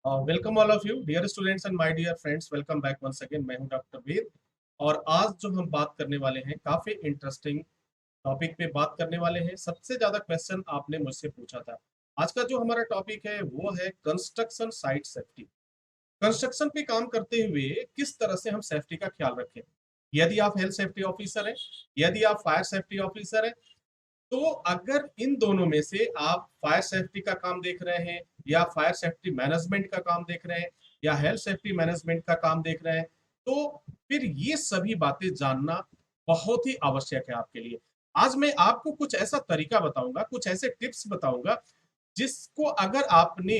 Welcome all of you dear students and my dear friends. Welcome back once again. मैं हूं doctor वीर और आज जो हम बात करने वाले हैं काफी इंटरेस्टिंग टॉपिक पे बात करने वाले हैं। सबसे ज्यादा क्वेश्चन आपने मुझसे पूछा था। आज का जो हमारा टॉपिक है वो है कंस्ट्रक्शन साइट सेफ्टी। कंस्ट्रक्शन पे काम करते हुए किस तरह से हम सेफ्टी का ख्याल रखें। यदि आप हेल्थ सेफ्टी ऑफिसर हैं, यदि आप फायर सेफ्टी ऑफिसर हैं, तो अगर इन दोनों में से आप फायर सेफ्टी का काम देख रहे हैं या फायर सेफ्टी मैनेजमेंट का काम देख रहे हैं या हेल्थ सेफ्टी मैनेजमेंट का काम देख रहे हैं, तो फिर ये सभी बातें जानना बहुत ही आवश्यक है आपके लिए। आज मैं आपको कुछ ऐसा तरीका बताऊंगा, कुछ ऐसे टिप्स बताऊंगा जिसको अगर आपने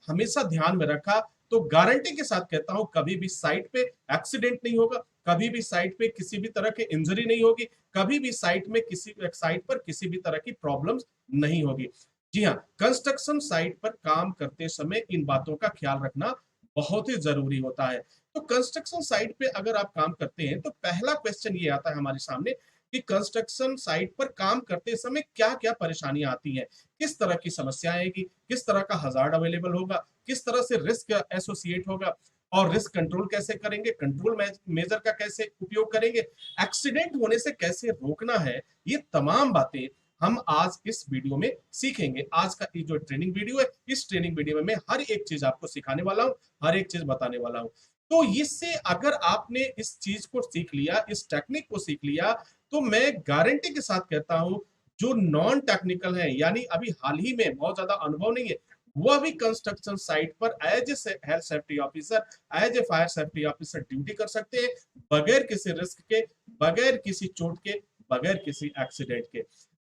हमेशा ध्यान में रखा तो गारंटी के साथ कहता हूं कभी भी साइट पे एक्सीडेंट नहीं होगा, कभी भी साइट पे किसी भी तरह के इंजरी नहीं होगी, कभी भी साइट में किसी साइट पर किसी भी तरह की प्रॉब्लम्स नहीं होगी। जी हाँ, कंस्ट्रक्शन साइट पर काम करते समय इन बातों का ख्याल रखना बहुत ही जरूरी होता है। तो कंस्ट्रक्शन साइट पे अगर आप काम करते हैं तो पहला क्वेश्चन ये आता है हमारे सामने कि कंस्ट्रक्शन साइट पर काम करते समय क्या क्या परेशानियां आती हैं, किस तरह की समस्या आएगी, किस तरह का हजार्ड अवेलेबल होगा, किस तरह से रिस्क एसोसिएट होगा और रिस्क कंट्रोल कैसे करेंगे, कंट्रोल मेजर का कैसे उपयोग करेंगे, एक्सीडेंट होने से कैसे रोकना है। ये तमाम बातें हम आज इस वीडियो में सीखेंगे। आज का ये जो ट्रेनिंग वीडियो है, इस ट्रेनिंग वीडियो में मैं हर एक चीज आपको सिखाने वाला हूँ, हर एक चीज बताने वाला हूँ। तो इससे अगर आपने इस चीज को सीख लिया, इस टेक्निक को सीख लिया, तो मैं गारंटी के साथ कहता हूं जो नॉन टेक्निकल है, यानी अभी हाल ही में बहुत ज्यादा अनुभव नहीं है, वह भी कंस्ट्रक्शन साइट पर as a health safety officer, as a fire safety officer duty कर सकते हैं, बगैर किसी रिस्क के, बगैर किसी चोट के, बगैर किसी एक्सीडेंट के।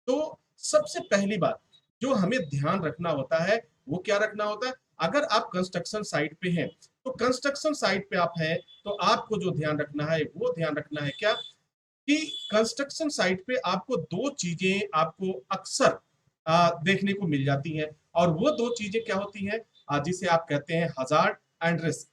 तो सबसे पहली बात जो हमें ध्यान रखना होता है वो क्या रखना होता है, अगर आप कंस्ट्रक्शन साइट पे हैं, तो कंस्ट्रक्शन साइट पे आप हैं तो आपको जो ध्यान रखना है वो ध्यान रखना है क्या कि कंस्ट्रक्शन साइट पे आपको दो चीजें आपको अक्सर देखने को मिल जाती हैं। और वो दो चीजें क्या होती हैं, जिसे आप कहते हैं हजार्ड एंड रिस्क।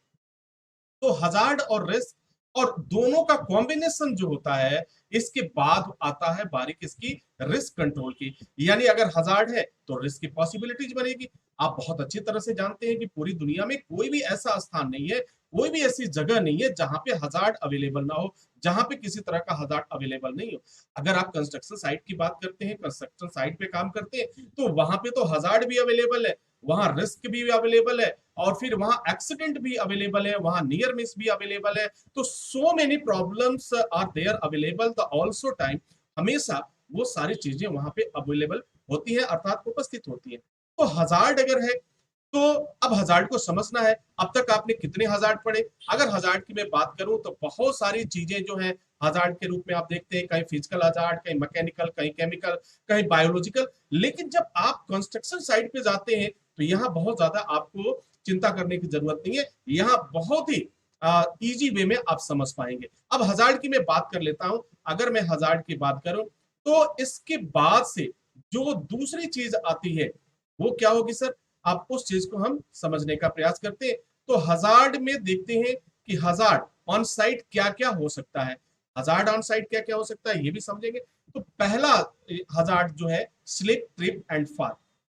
तो हजार्ड और रिस्क और दोनों का कॉम्बिनेशन जो होता है, इसके बाद आता है बारी किसकी, रिस्क कंट्रोल की। यानी अगर हजार्ड है तो रिस्क की पॉसिबिलिटीज बनेगी। आप बहुत अच्छी तरह से जानते हैं कि पूरी दुनिया में कोई भी ऐसा स्थान नहीं है, कोई भी ऐसी जगह नहीं है जहां पे हजार्ड अवेलेबल ना हो, जहां पे किसी तरह का हजार्ड अवेलेबल नहीं हो। अगर आप कंस्ट्रक्शन साइट की बात करते हैं, कंस्ट्रक्शन साइट पे काम करते हैं, तो वहां पे तो हजार्ड भी अवेलेबल है, वहां रिस्क भी अवेलेबल है, और फिर वहां एक्सीडेंट भी अवेलेबल है, वहां नियर मिस भी अवेलेबल है। तो so many problems are there available the also time. हमेशा वो सारी चीजें वहां पे अवेलेबल होती है, अर्थात उपस्थित होती है। तो हजार्ड अगर है तो अब हजार्ड को समझना है। अब तक आपने कितने हजार्ड पढ़े, अगर हजार्ड की मैं बात करूं तो बहुत सारी चीजें जो है हजार्ड के रूप में आप देखते हैं, कहीं फिजिकल हजार्ड, कहीं मैकेनिकल, कहीं केमिकल, कहीं बायोलॉजिकल। लेकिन जब आप कंस्ट्रक्शन साइट पे जाते हैं तो यहाँ बहुत ज्यादा आपको चिंता करने की जरूरत नहीं है, यहाँ बहुत ही इजी वे में आप समझ पाएंगे। अब हजार्ड की मैं बात कर लेता हूं। अगर मैं हजार्ड की बात करूं तो इसके बाद से जो दूसरी चीज आती है वो क्या होगी सर, आप उस चीज को हम समझने का प्रयास करते हैं। तो हजार्ड में देखते हैं कि हजार्ड ऑन साइट क्या क्या हो सकता है, हजार्ड ऑन साइट क्या क्या हो सकता है ये भी समझेंगे। तो पहला हजार्ड जो है स्लिप, ट्रिप एंड फॉल।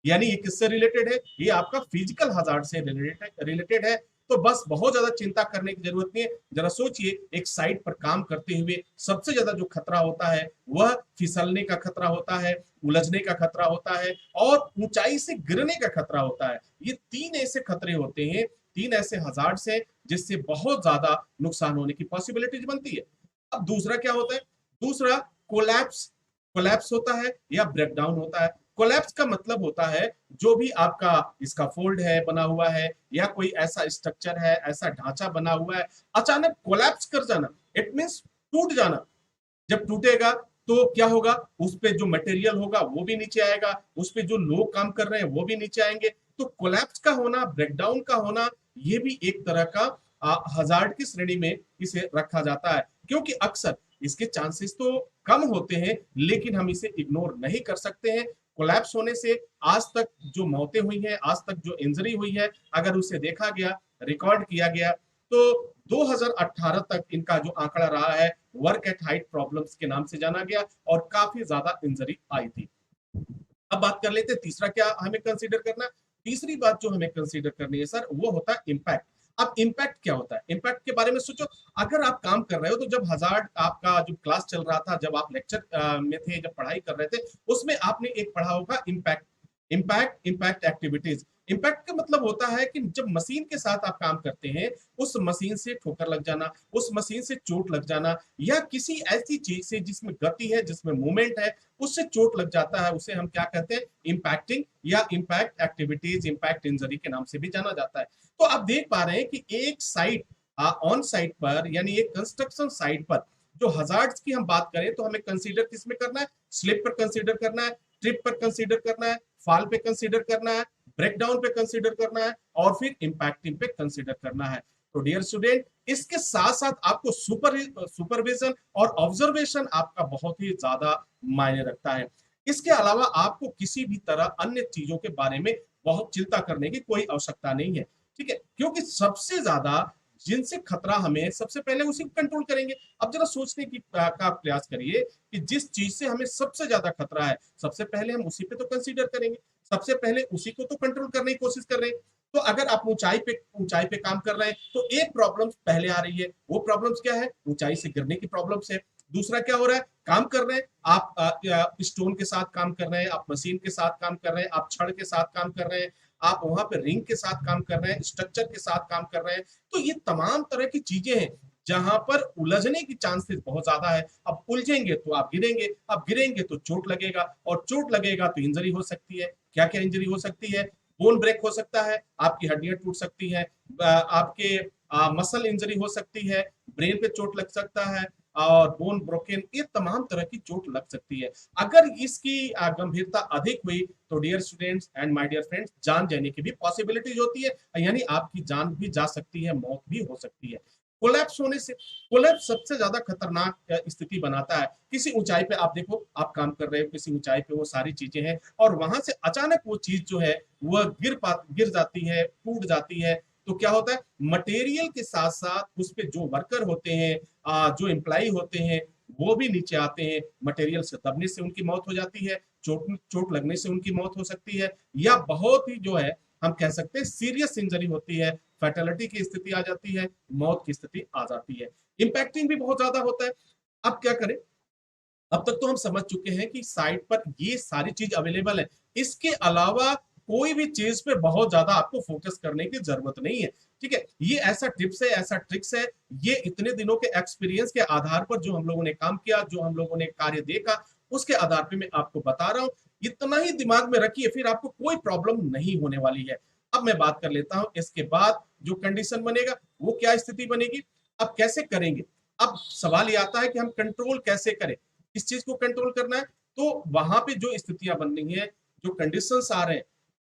यानी ये किससे रिलेटेड है, ये आपका फिजिकल हजार्ड से रिलेटेड है। तो बस बहुत ज्यादा चिंता करने की जरूरत नहीं है। जरा सोचिए, एक साइट पर काम करते हुए सबसे ज्यादा जो खतरा होता है वह फिसलने का खतरा होता है, उलझने का खतरा होता है और ऊंचाई से गिरने का खतरा होता है। ये तीन ऐसे खतरे होते हैं, तीन ऐसे हजार्ड से जिससे बहुत ज्यादा नुकसान होने की पॉसिबिलिटीज बनती है। अब दूसरा क्या होता है, दूसरा कोलैप्स। कोलैप्स होता है या ब्रेकडाउन होता है। कोलैप्स का मतलब होता है जो भी आपका इसका फोल्ड है, बना हुआ है, या कोई ऐसा स्ट्रक्चर है, ऐसा ढांचा बना हुआ है, अचानक कोलैप्स कर जाना, इट मींस टूट जाना। जब टूटेगा तो क्या होगा, उस पे जो मटेरियल होगा वो भी नीचे आएगा, उस पे जो लोग काम कर रहे हैं वो भी नीचे आएंगे। तो कोलैप्स का होना, ब्रेकडाउन का होना, ये भी एक तरह का हजार्ड की श्रेणी में इसे रखा जाता है, क्योंकि अक्सर इसके चांसेस तो कम होते हैं लेकिन हम इसे इग्नोर नहीं कर सकते हैं। कोलैप्स होने से आज तक जो मौतें हुई हैं, आज तक जो इंजरी हुई है, अगर उसे देखा गया, रिकॉर्ड किया गया, तो 2018 तक इनका जो आंकड़ा रहा है वर्क एट हाइट प्रॉब्लम्स के नाम से जाना गया और काफी ज्यादा इंजरी आई थी। अब बात कर लेते हैं तीसरा क्या हमें कंसीडर करना। तीसरी बात जो हमें कंसीडर करनी है सर, वो होता है इम्पैक्ट। अब इम्पैक्ट क्या होता है? इम्पैक्ट के बारे में सोचो। अगर आप काम कर रहे हो, तो जब हजार्ड आपका जो क्लास चल रहा था, जब आप लेक्चर में थे, जब पढ़ाई कर रहे थे, उसमें आपने एक पढ़ा होगा इम्पैक्ट। Impact activities. इम्पैक्ट का मतलब होता है कि जब मशीन के साथ आप काम करते हैं, उस मशीन से ठोकर लग जाना, उस मशीन से चोट लग जाना, या किसी ऐसी चीज से जिसमें गति है, जिसमें मूवमेंट है, उससे चोट लग जाता है, उसे हम क्या कहते हैं? इम्पैक्टिंग या इम्पैक्ट एक्टिविटीज, इम्पैक्ट इंजरी के नाम से भी जाना जाता है। तो आप देख पा रहे हैं कि एक साइट, ऑन साइट पर, यानी एक कंस्ट्रक्शन साइट पर जो हजार्ड्स की हम बात करें, तो हमें कंसीडर किस में करना है? स्लिप पर कंसीडर करना है, ट्रिप पर कंसीडर करना है, फॉल पे कंसीडर करना है, ब्रेकडाउन पे कंसीडर करना है, और फिर इम्पैक्टिंग पे कंसीडर करना है। तो डियर स्टूडेंट, इसके साथ साथ आपको सुपरविजन और ऑब्जर्वेशन आपका बहुत ही ज्यादा मायने रखता है। इसके अलावा आपको किसी भी तरह अन्य चीजों के बारे में बहुत चिंता करने की कोई आवश्यकता नहीं है, ठीक है? क्योंकि सबसे ज्यादा जिनसे खतरा हमें, सबसे पहले उसी को कंट्रोल करेंगे। अब जरा सोचने की का प्रयास करिए कि जिस चीज से हमें सबसे ज्यादा खतरा है, सबसे पहले हम उसी पे तो कंसीडर करेंगे, सबसे पहले उसी को तो कंट्रोल करने की कोशिश कर रहे हैं। तो अगर आप ऊंचाई पे काम कर रहे हैं, तो एक प्रॉब्लम पहले आ रही है। वो प्रॉब्लम्स क्या है? ऊंचाई से गिरने की प्रॉब्लम्स है। दूसरा क्या हो रहा है? काम कर रहे हैं आप, स्टोन के साथ काम कर रहे हैं, आप मशीन के साथ काम कर रहे हैं, आप छड़ के साथ काम कर रहे हैं, आप वहां पे रिंग के साथ काम कर रहे हैं, स्ट्रक्चर के साथ काम कर रहे हैं। तो ये तमाम तरह की चीजें हैं जहां पर उलझने की चांसेस बहुत ज्यादा है। अब उलझेंगे तो आप गिरेंगे, अब गिरेंगे तो चोट लगेगा, और चोट लगेगा तो इंजरी हो सकती है। क्या क्या इंजरी हो सकती है? बोन ब्रेक हो सकता है, आपकी हड्डियां टूट सकती हैं, आपके मसल इंजरी हो सकती है, ब्रेन पे चोट लग सकता है, और बोन ब्रोकन, ये तमाम तरह की चोट लग सकती है। अगर इसकी गंभीरता अधिक हुई, तो dear students and my dear friends, जान जाने की भी पॉसिबिलिटीज होती है, यानी आपकी जान भी जा सकती है, मौत भी हो सकती है। कोलैप्स होने से, कोलैप्स सबसे ज्यादा खतरनाक स्थिति बनाता है। किसी ऊंचाई पे आप देखो, आप काम कर रहे हो, किसी ऊंचाई पे वो सारी चीजें हैं, और वहां से अचानक वो चीज जो है वह गिर जाती है, टूट जाती है। तो क्या होता है? मटेरियल के साथ साथ उस पे जो वर्कर होते हैं, जो एम्प्लाई होते हैं, वो भी नीचे आते हैं। मटेरियल से दबने से उनकी मौत हो जाती है, चोट चोट लगने से उनकी मौत हो सकती है, या बहुत ही जो है हम कह सकते हैं सीरियस इंजरी होती है, फैटेलिटी की स्थिति आ जाती है, मौत की स्थिति आ जाती है। इम्पैक्टिंग भी बहुत ज्यादा होता है। अब क्या करें? अब तक तो हम समझ चुके हैं कि साइट पर ये सारी चीज अवेलेबल है। इसके अलावा कोई भी चीज पे बहुत ज्यादा आपको फोकस करने की जरूरत नहीं है, ठीक है? ये ऐसा टिप्स है, ऐसा ट्रिक्स है, ये इतने दिनों के एक्सपीरियंस के आधार पर जो हम लोगों ने काम किया, जो हम लोगों ने कार्य देखा, उसके आधार पे मैं आपको बता रहा हूँ। इतना ही दिमाग में रखिए, फिर आपको कोई प्रॉब्लम नहीं होने वाली है। अब मैं बात कर लेता हूँ, इसके बाद जो कंडीशन बनेगा, वो क्या स्थिति बनेगी, अब कैसे करेंगे? अब सवाल ये आता है कि हम कंट्रोल कैसे करें, किस चीज को कंट्रोल करना है? तो वहां पे जो स्थितियां बन रही है, जो कंडीशंस आ रहे हैं,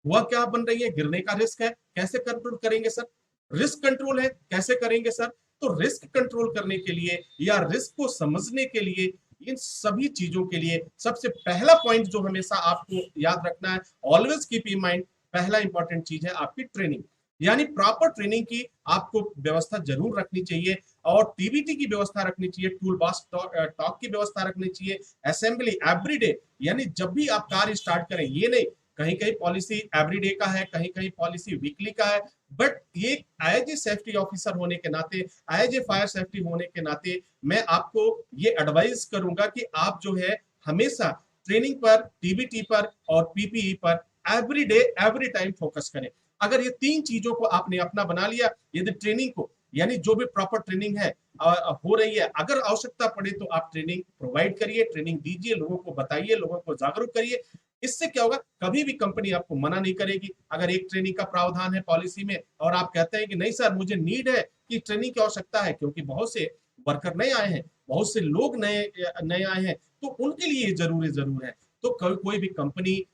वह क्या बन रही है? गिरने का रिस्क है, कैसे कंट्रोल करेंगे सर? रिस्क कंट्रोल है, कैसे करेंगे सर? तो रिस्क कंट्रोल करने के लिए, या रिस्क को समझने के लिए, इन सभी चीजों के लिए सबसे पहला पॉइंट जो हमेशा आपको याद रखना है, ऑलवेज कीप इन माइंड, पहला इंपॉर्टेंट चीज है आपकी ट्रेनिंग। यानी प्रॉपर ट्रेनिंग की आपको व्यवस्था जरूर रखनी चाहिए, और टीबीटी की व्यवस्था रखनी चाहिए, टूल बॉक्स टॉक की व्यवस्था रखनी चाहिए, असेंबली एवरीडे, यानी जब भी आप कार्य स्टार्ट करें, ये नहीं कहीं कहीं पॉलिसी एवरीडे का है, कहीं कहीं पॉलिसी वीकली का है, बट ये एज ए सेफ्टी ऑफिसर होने के नाते, एज ए फायर सेफ्टी होने के नाते, मैं आपको ये एडवाइस करूंगा कि आप जो है हमेशा ट्रेनिंग पर, टीबीटी पर और पीपीई पर every day every time focus करें। अगर ये तीन चीजों को आपने अपना बना लिया, यदि ट्रेनिंग को, यानी जो भी प्रॉपर ट्रेनिंग है हो रही है, अगर आवश्यकता पड़े तो आप ट्रेनिंग प्रोवाइड करिए, ट्रेनिंग दीजिए, लोगों को बताइए, लोगों को जागरूक करिए। इससे क्या होगा? कभी भी कंपनी आपको मना नहीं करेगी। अगर एक ट्रेनिंग का प्रावधान है पॉलिसी में, और आप कहते हैं कि नहीं सर, मुझे नीड है कि ट्रेनिंग की आवश्यकता है, क्योंकि बहुत से वर्कर नए आए हैं, बहुत से लोग नए नए आए हैं, तो उनके लिए जरूर है। तो कोई भी कंपनी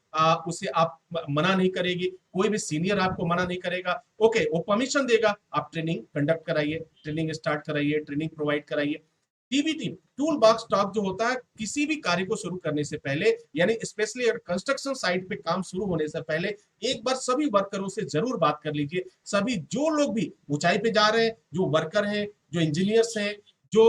उसे आप मना नहीं करेगी, कोई भी सीनियर आपको मना नहीं करेगा। ओके, वो परमिशन देगा, आप ट्रेनिंग कंडक्ट कराइए, ट्रेनिंग स्टार्ट कराइए, ट्रेनिंग प्रोवाइड कराइए। टीबीटी, टूल बॉक्स टॉक, जो होता है किसी भी कार्य को शुरू करने से पहले, यानी स्पेशली कंस्ट्रक्शन साइट पे काम शुरू होने से पहले, एक बार सभी वर्करों से जरूर बात कर लीजिए। सभी जो लोग भी ऊंचाई पे जा रहे हैं, जो वर्कर हैं, जो इंजीनियर्स हैं, जो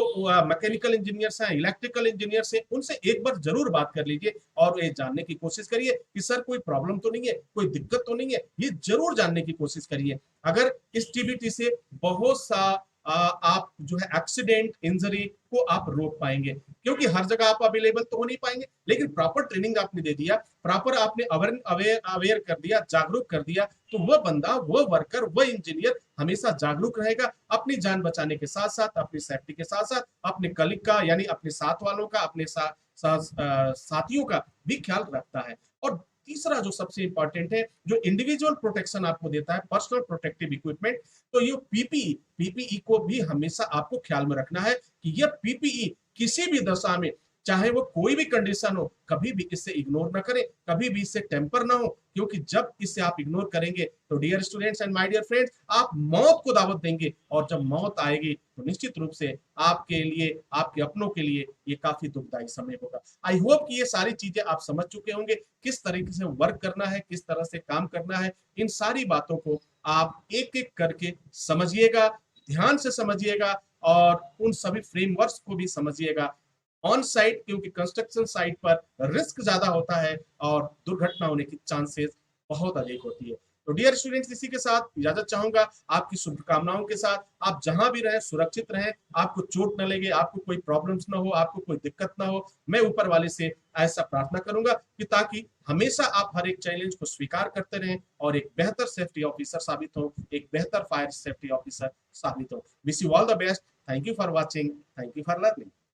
मैकेनिकल इंजीनियर्स हैं, इलेक्ट्रिकल इंजीनियर्स हैं, उनसे एक बार जरूर बात कर लीजिए और ये जानने की कोशिश करिए कि सर कोई प्रॉब्लम तो नहीं है, कोई दिक्कत तो नहीं है, ये जरूर जानने की कोशिश करिए। अगर इस टीबीटी से बहुत सा आप जो है एक्सीडेंट इंजरी को आप रोक पाएंगे, क्योंकि हर जगह आप अवेलेबल तो हो नहीं पाएंगे, लेकिन प्रॉपर ट्रेनिंग आपने दे दिया, प्रॉपर आपने अवेयर अवेयर कर दिया, जागरूक कर दिया, तो वह बंदा, वह वर्कर, वह इंजीनियर हमेशा जागरूक रहेगा, अपनी जान बचाने के साथ साथ, अपनी सेफ्टी के साथ साथ, अपने कलीग का यानी अपने साथ वालों का, अपने साथियों का भी ख्याल रखता है। और तीसरा जो सबसे इंपॉर्टेंट है, जो इंडिविजुअल प्रोटेक्शन आपको देता है, पर्सनल प्रोटेक्टिव इक्विपमेंट, तो ये पीपीई को भी हमेशा आपको ख्याल में रखना है कि यह पीपीई किसी भी दशा में, चाहे वो कोई भी कंडीशन हो, कभी भी इसे इग्नोर ना करें, कभी भी इससे टेम्पर ना हो, क्योंकि जब इसे आप इग्नोर करेंगे तो dear students and my dear friends, आप मौत को दावत देंगे, और जब मौत आएगी तो निश्चित रूप से आपके लिए, आपके अपनों के लिए ये काफी दुखदायी समय होगा। आई होप कि ये सारी चीजें आप समझ चुके होंगे, किस तरीके से वर्क करना है, किस तरह से काम करना है। इन सारी बातों को आप एक एक करके समझिएगा, ध्यान से समझिएगा, और उन सभी फ्रेमवर्क्स को भी समझिएगा ऑन साइट, क्योंकि कंस्ट्रक्शन साइट पर रिस्क ज्यादा होता है और दुर्घटना होने की चांसेस बहुत अधिक होती है। तो डियर स्टूडेंट्स, इसी के साथ इजाजत चाहूंगा, आपकी शुभकामनाओं के साथ। आप जहां भी रहें सुरक्षित रहें, आपको चोट न लगे, आपको कोई प्रॉब्लम्स ना हो, आपको कोई दिक्कत ना हो। मैं ऊपर वाले से ऐसा प्रार्थना करूंगा कि ताकि हमेशा आप हर एक चैलेंज को स्वीकार करते रहें और एक बेहतर सेफ्टी ऑफिसर साबित हो, एक बेहतर फायर सेफ्टी ऑफिसर साबित हो। Wish you all the best. Thank you for watching, thank you for learning.